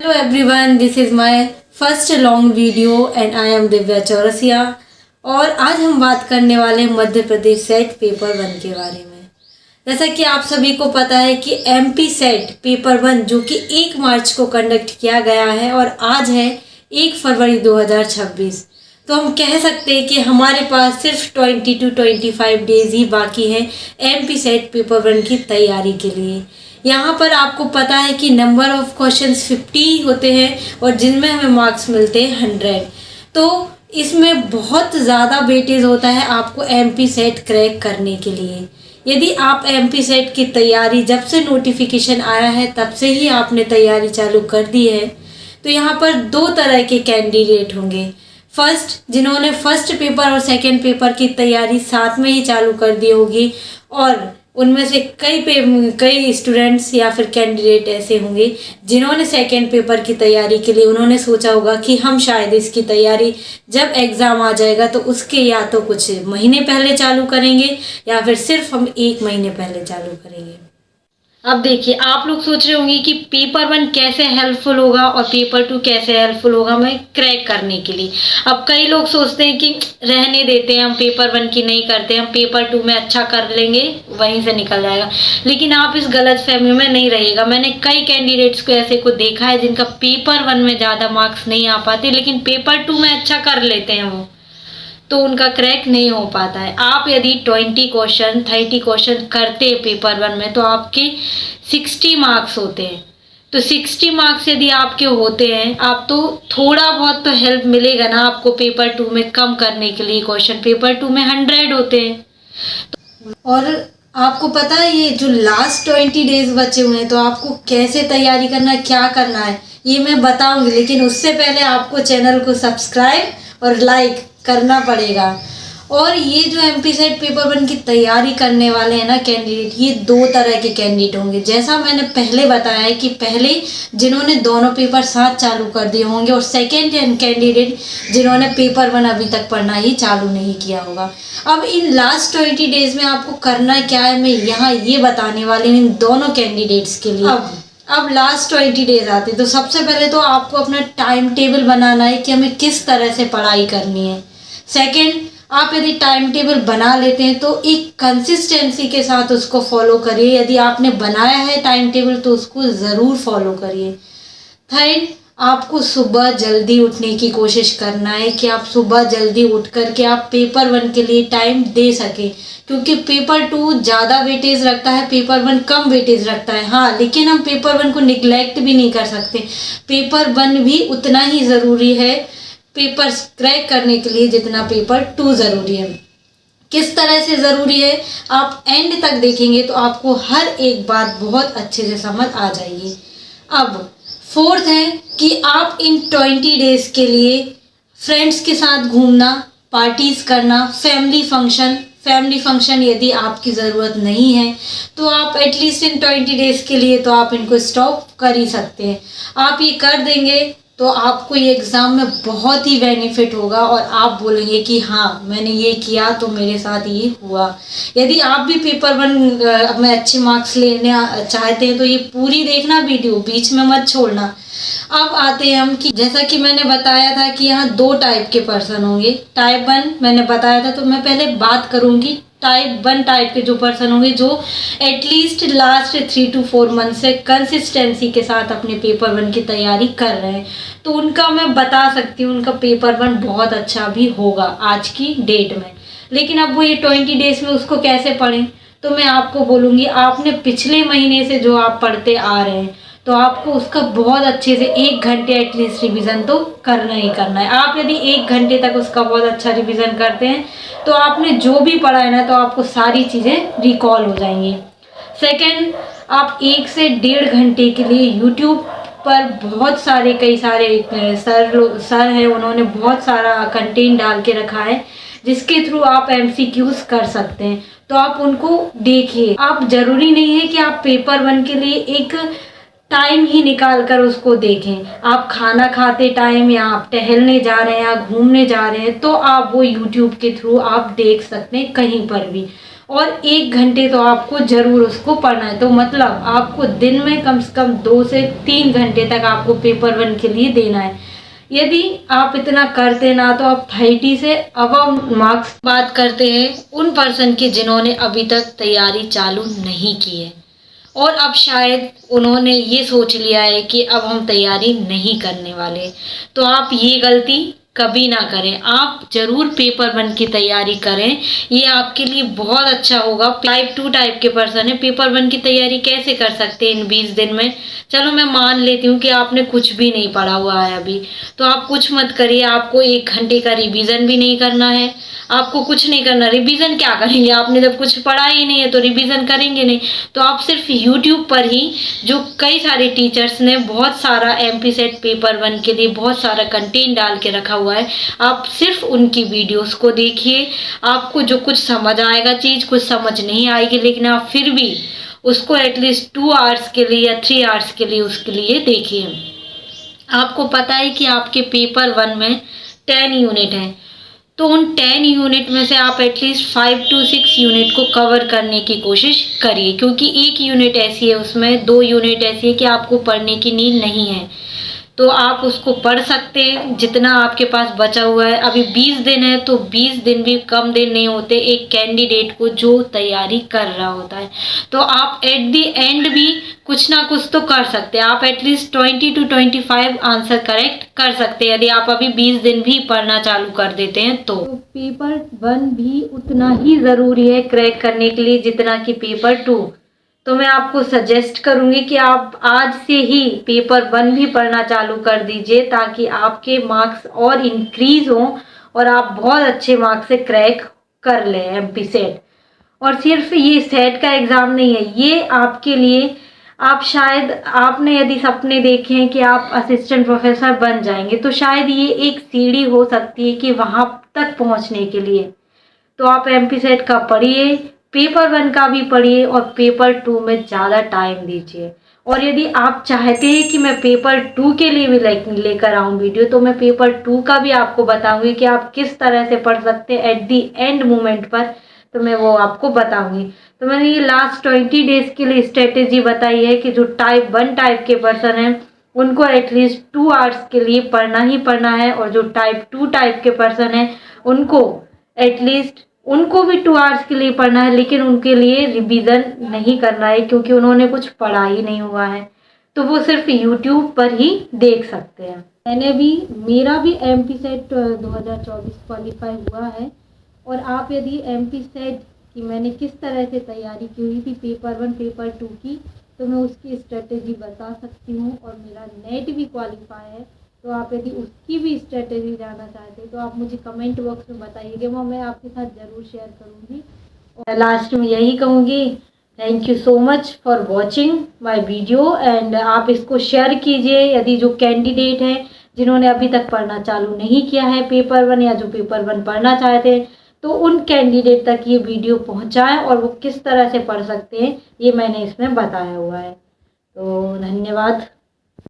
Hello everyone, this is my first long video and I am Divya Chaurasia. और आज हम बात करने वाले हैं मध्य प्रदेश सेट पेपर 1 के बारे में। जैसा कि आप सभी को पता है कि एमपी सेट पेपर 1 जो कि 1 मार्च को कंडक्ट किया गया है और आज है 1 फरवरी 2026। तो हम कह सकते हैं कि हमारे पास सिर्फ 20 to 25 डेज ही बाकी हैं एमपी सेट पेपर 1 की तैयारी के लिए। यहाँ पर आपको पता है कि नंबर ऑफ क्वेश्चंस 50 होते हैं और जिनमें हमें मार्क्स मिलते हैं 100। तो इसमें बहुत ज़्यादा वेटेज होता है आपको एमपी सेट क्रैक करने के लिए। यदि आप एमपी सेट की तैयारी जब से नोटिफिकेशन आया है तब से ही आपने तैयारी चालू कर दी है, तो यहाँ पर 2 तरह के कैंडिडेट होंगे। फर्स्ट, जिन्होंने फर्स्ट पेपर और सेकंड पेपर की तैयारी साथ में ही चालू कर दी होगी, और उनमें से कई स्टूडेंट्स या फिर कैंडिडेट ऐसे होंगे जिन्होंने सेकंड पेपर की तैयारी के लिए उन्होंने सोचा होगा कि हम शायद इसकी तैयारी जब एग्ज़ाम आ जाएगा तो उसके या तो कुछ महीने पहले चालू करेंगे या फिर सिर्फ हम 1 महीने पहले चालू करेंगे। अब देखिए, आप लोग सोच रहे होंगे कि पेपर 1 कैसे हेल्पफुल होगा और पेपर 2 कैसे हेल्पफुल होगा हमें क्रैक करने के लिए। अब कई लोग सोचते हैं कि रहने देते हैं, हम पेपर 1 की नहीं करते, हम पेपर 2 में अच्छा कर लेंगे, वहीं से निकल जाएगा। लेकिन आप इस गलत फहमी में नहीं रहिएगा। मैंने कई कैंडिडेट्स को ऐसे को देखा है जिनका पेपर 1 में ज़्यादा मार्क्स नहीं आ पाते लेकिन पेपर 2 में अच्छा कर लेते हैं वो, तो उनका क्रैक नहीं हो पाता है। आप यदि 20 क्वेश्चन 30 क्वेश्चन करते हैं पेपर 1 में तो आपके 60 मार्क्स होते हैं। तो 60 मार्क्स यदि आपके होते हैं, आप तो थोड़ा बहुत तो हेल्प मिलेगा ना आपको पेपर 2 में कम करने के लिए। क्वेश्चन पेपर 2 में 100 होते हैं। और आपको पता है ये जो लास्ट 20 डेज बचे हुए हैं तो आपको कैसे तैयारी करना है, क्या करना है, ये मैं बताऊंगी। लेकिन उससे पहले आपको चैनल को सब्सक्राइब और लाइक करना पड़ेगा। और ये जो एमपी सेट पेपर 1 की तैयारी करने वाले हैं ना कैंडिडेट, ये 2 तरह के कैंडिडेट होंगे। जैसा मैंने पहले बताया है कि पहले जिन्होंने दोनों पेपर साथ चालू कर दिए होंगे, और सेकेंड कैंडिडेट जिन्होंने पेपर 1 अभी तक पढ़ना ही चालू नहीं किया होगा। अब इन लास्ट 20 डेज में आपको करना क्या है, मैं यहाँ ये बताने वाली हूँ इन दोनों कैंडिडेट्स के लिए। अब लास्ट 20 डेज आते हैं तो सबसे पहले तो आपको अपना टाइम टेबल बनाना है कि हमें किस तरह से पढ़ाई करनी है। सेकंड, आप यदि टाइम टेबल बना लेते हैं तो एक कंसिस्टेंसी के साथ उसको फॉलो करिए। यदि आपने बनाया है टाइम टेबल तो उसको ज़रूर फॉलो करिए। थर्ड, आपको सुबह जल्दी उठने की कोशिश करना है कि आप सुबह जल्दी उठ कर के आप पेपर 1 के लिए टाइम दे सकें, क्योंकि पेपर 2 ज़्यादा वेटेज रखता है, पेपर 1 कम वेटेज रखता है। हाँ, लेकिन हम पेपर 1 को निगलेक्ट भी नहीं कर सकते। पेपर 1 भी उतना ही ज़रूरी है पेपर क्रैक करने के लिए जितना पेपर 2 ज़रूरी है। किस तरह से ज़रूरी है आप एंड तक देखेंगे तो आपको हर एक बात बहुत अच्छे से समझ आ जाएगी। अब फोर्थ है कि आप इन 20 डेज़ के लिए फ्रेंड्स के साथ घूमना, पार्टीज़ करना, फैमिली फंक्शन यदि आपकी ज़रूरत नहीं है तो आप एटलीस्ट इन 20 डेज़ के लिए तो आप इनको स्टॉप कर ही सकते हैं। आप ये कर देंगे तो आपको ये एग्ज़ाम में बहुत ही बेनिफिट होगा और आप बोलेंगे कि हाँ, मैंने ये किया तो मेरे साथ ये हुआ। यदि आप भी पेपर 1 में अच्छे मार्क्स लेने चाहते हैं तो ये पूरी देखना वीडियो, बीच में मत छोड़ना। अब आते हैं हम कि जैसा कि मैंने बताया था कि यहाँ 2 टाइप के पर्सन होंगे। टाइप 1 मैंने बताया था, तो मैं पहले बात करूँगी टाइप 1 टाइप के जो पर्सन होंगे जो एटलीस्ट लास्ट 3 to 4 मंथ से कंसिस्टेंसी के साथ अपने पेपर 1 की तैयारी कर रहे हैं, तो उनका मैं बता सकती हूँ उनका पेपर 1 बहुत अच्छा भी होगा आज की डेट में। लेकिन अब वो ये 20 डेज में उसको कैसे पढ़ें, तो मैं आपको बोलूँगी आपने पिछले महीने से जो आप पढ़ते आ रहे हैं तो आपको उसका बहुत अच्छे से 1 घंटे एटलीस्ट रिवीजन तो करना ही करना है। आप यदि 1 घंटे तक उसका बहुत अच्छा रिवीजन करते हैं तो आपने जो भी पढ़ा है ना तो आपको सारी चीज़ें रिकॉल हो जाएंगी। सेकंड, आप 1 से 1.5 घंटे के लिए यूट्यूब पर बहुत सारे कई सारे सर हैं, उन्होंने बहुत सारा कंटेंट डाल के रखा है जिसके थ्रू आप MCQs कर सकते हैं, तो आप उनको देखिए। आप ज़रूरी नहीं है कि आप पेपर 1 के लिए एक टाइम ही निकाल कर उसको देखें। आप खाना खाते टाइम या आप टहलने जा रहे हैं या घूमने जा रहे हैं तो आप वो यूट्यूब के थ्रू आप देख सकते हैं कहीं पर भी। और 1 घंटे तो आपको ज़रूर उसको पढ़ना है। तो मतलब आपको दिन में कम से कम 2 से 3 घंटे तक आपको पेपर 1 के लिए देना है। यदि आप इतना करते ना तो आप 30 से अबव मार्क्स। बात करते हैं उन पर्सन की जिन्होंने अभी तक तैयारी चालू नहीं की है और अब शायद उन्होंने ये सोच लिया है कि अब हम तैयारी नहीं करने वाले। तो आप ये गलती कभी ना करें। आप जरूर पेपर 1 की तैयारी करें, ये आपके लिए बहुत अच्छा होगा। टाइप 2 टाइप के पर्सन है, पेपर 1 की तैयारी कैसे कर सकते हैं इन 20 दिन में। चलो मैं मान लेती हूँ कि आपने कुछ भी नहीं पढ़ा हुआ है अभी, तो आप कुछ मत करिए। आपको 1 घंटे का रिवीजन भी नहीं करना है, आपको कुछ नहीं करना। रिवीजन क्या करेंगे, आपने जब कुछ पढ़ा ही नहीं है तो रिवीजन करेंगे नहीं। तो आप सिर्फ यूट्यूब पर ही, जो कई सारे टीचर्स ने बहुत सारा एमपी सेट पेपर 1 के लिए बहुत सारा कंटेंट डाल के रखा हुआ है, आप सिर्फ उनकी वीडियोस को देखिए। आपको जो कुछ समझ आएगा, चीज़ कुछ समझ नहीं आएगी, लेकिन आप फिर भी उसको एटलीस्ट 2 आवर्स के लिए या 3 आवर्स के लिए उसके लिए देखिए। आपको पता है कि आपके पेपर 1 में 10 यूनिट हैं, तो उन 10 यूनिट में से आप एटलीस्ट 5 to 6 यूनिट को कवर करने की कोशिश करिए, क्योंकि 1 यूनिट ऐसी है, उसमें 2 यूनिट ऐसी है कि आपको पढ़ने की नीड नहीं है। तो आप उसको पढ़ सकते हैं जितना आपके पास बचा हुआ है। अभी 20 दिन है, तो 20 दिन भी कम दिन नहीं होते एक कैंडिडेट को जो तैयारी कर रहा होता है। तो आप एट दी एंड भी कुछ ना कुछ तो कर सकते हैं। आप एटलीस्ट 20 to 25 आंसर करेक्ट कर सकते हैं यदि आप अभी 20 दिन भी पढ़ना चालू कर देते हैं। तो पेपर 1 भी उतना ही ज़रूरी है क्रैक करने के लिए जितना कि पेपर 2। तो मैं आपको सजेस्ट करूंगी कि आप आज से ही पेपर 1 भी पढ़ना चालू कर दीजिए, ताकि आपके मार्क्स और इंक्रीज हों और आप बहुत अच्छे मार्क्स से क्रैक कर लें एमपी सेट। और सिर्फ ये सेट का एग्ज़ाम नहीं है, ये आपके लिए, आप शायद, आपने यदि सपने देखे हैं कि आप असिस्टेंट प्रोफेसर बन जाएंगे, तो शायद ये एक सीढ़ी हो सकती है कि वहाँ तक पहुँचने के लिए। तो आप एमपी सेट का पढ़िए, पेपर 1 का भी पढ़िए और पेपर 2 में ज़्यादा टाइम दीजिए। और यदि आप चाहते हैं कि मैं पेपर 2 के लिए भी लेकर आऊँ वीडियो, तो मैं पेपर 2 का भी आपको बताऊंगी कि आप किस तरह से पढ़ सकते हैं एट दी एंड मोमेंट पर, तो मैं वो आपको बताऊंगी। तो मैंने ये लास्ट 20 डेज के लिए स्ट्रेटेजी बताई है कि जो टाइप 1 टाइप के पर्सन हैं उनको एटलीस्ट 2 आवर्स के लिए पढ़ना ही पढ़ना है, और जो टाइप 2 टाइप के पर्सन हैं उनको एटलीस्ट, उनको भी 2 आवर्स के लिए पढ़ना है, लेकिन उनके लिए रिवीजन नहीं करना है क्योंकि उन्होंने कुछ पढ़ा ही नहीं हुआ है। तो वो सिर्फ यूट्यूब पर ही देख सकते हैं। मेरा भी एमपी सेट 2024 क्वालिफाई हुआ है। और आप यदि एमपी सेट की मैंने किस तरह से तैयारी की हुई थी पेपर 1 पेपर 2 की, तो मैं उसकी स्ट्रेटेजी बता सकती हूँ। और मेरा नेट भी क्वालिफाई है, तो आप यदि उसकी भी स्ट्रेटेजी जानना चाहते हैं तो आप मुझे कमेंट बॉक्स में बताइएगा, वो मैं आपके साथ ज़रूर शेयर करूँगी। और लास्ट में यही कहूँगी, thank you so much for watching my video. And आप इसको शेयर कीजिए यदि जो कैंडिडेट हैं जिन्होंने अभी तक पढ़ना चालू नहीं किया है पेपर 1, या जो पेपर 1 पढ़ना चाहते हैं, तो उन कैंडिडेट तक ये वीडियो पहुँचाएँ और वो किस तरह से पढ़ सकते हैं ये मैंने इसमें बताया हुआ है। तो धन्यवाद।